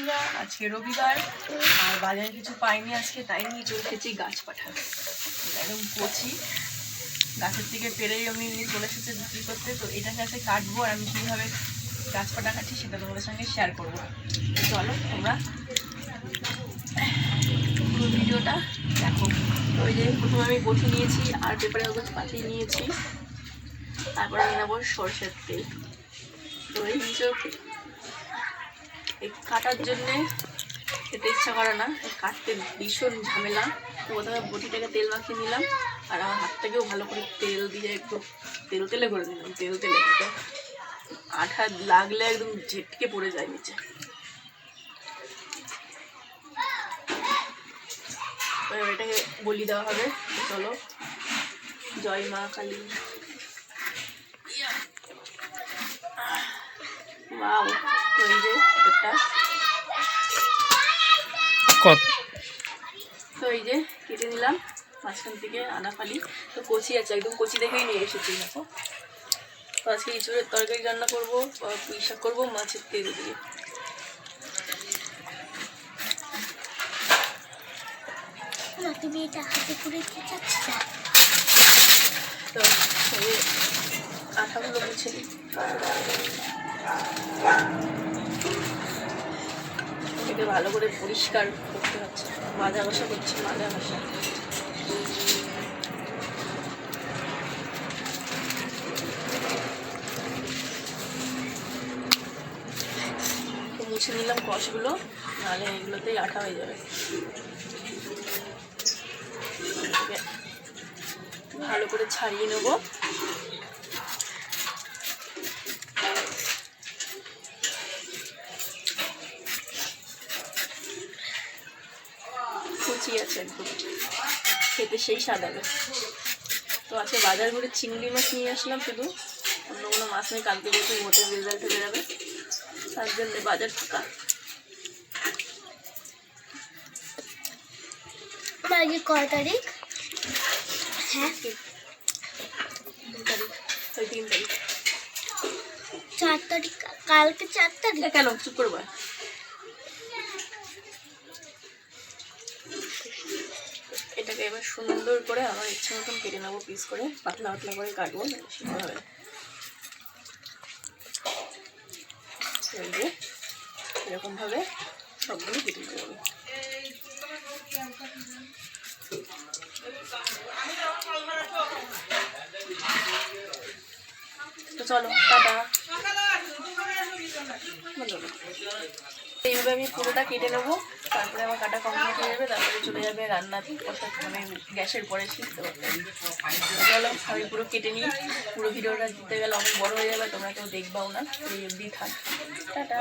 বন্ধুরা, আজকে রবিবার আর বাজারে কিছু পাইনি আজকে, তাই নিয়ে চলে এসেছি গাছ পাঠা। একদম কচি গাছের থেকে পেরেই আমি চলে এসেছি বিক্রি করতে। তো এটাকে আছে কাটবো, আর আমি কীভাবে গাছ পাঠা কাটি সেটা তোমাদের সঙ্গে শেয়ার করবো। চলো তোমরা পুরো ভিডিওটা দেখো। তো ওই যে প্রথমে আমি বটি নিয়েছি আর পেপারে কাগজ পাঠিয়ে নিয়েছি, তারপরে আমি নেবো সরষের তেল। তো এই কাটার জন্যে খেতে ইচ্ছা করে না, কাটতে ভীষণ ঝামেলা। তো প্রথমে বটিটাকে তেল মাখিয়ে নিলাম, আর আমার হাতটাকেও ভালো করে তেল দিয়ে একটু তেলে করে নিলাম। তেলে তো আঠা লাগলে একদম ঝেটকে পড়ে যায় নিচে। এটাকে বলি দেওয়া হবে। চলো, জয় মা কালী। ওয়াও, তো এই যে একটা তো এই যে কেটে নিলাম মাঝখান থেকে আদা ফালি। তো কচি আছে, একদম কচি দেখেই নিয়ে এসেছি। দেখো, তো আজকে ইঁচড়ের তরকারি রান্না করবো, পুঁই শাক করবো মাছের তেল দিয়ে। তো এই আঠাগুলো মুছে দিই। এটাকে ভালো করে পরিষ্কার করতে হচ্ছে, মাজা ঘষা করছি, মাজা ঘষা। মুছে নিলাম কষগুলো, নাহলে এগুলোতেই আঠা হয়ে যাবে। ভালো করে ছাড়িয়ে নেব। কুচি আছে একদম, খেতে সেই স্বাদ হবে। তো আজকে বাজার করে চিংড়ি মাছ নিয়ে আসলাম, শুধু অন্য কোনো মাছ নেই। কালকে যেহেতু ভোটের রেজাল্ট হয়ে যাবে, তার জন্য বাজার ফাঁকা। কয় তারিখ? হ্যাঁ, 2 তারিখ, 3 তারিখ, 4 তারিখ। কালকে 4 তারিখ। কেন চুপ করবো? এটাকে এবার সুন্দর করে আমার ইচ্ছে মতন কেটে নেবো, পিস করে পাতলা পাতলা করে কাটবো, সেভাবে। এরকমভাবে সবগুলো কেটে নেবো। তো চলো, টাটা। এইভাবে আমি পুরোটা কেটে নেবো, তারপরে আমার কাটা কমপ্লিট হয়ে যাবে, তারপরে চলে যাবে রান্না মানে গ্যাসের পরে শিখতে পারবে। চলো আমি পুরো কেটে নিই। পুরো ভিডিওটা দিতে গেলে অনেক বড় হয়ে যাবে, তোমরা কেউ দেখবাও না, এই অবধি থাক। টাটা।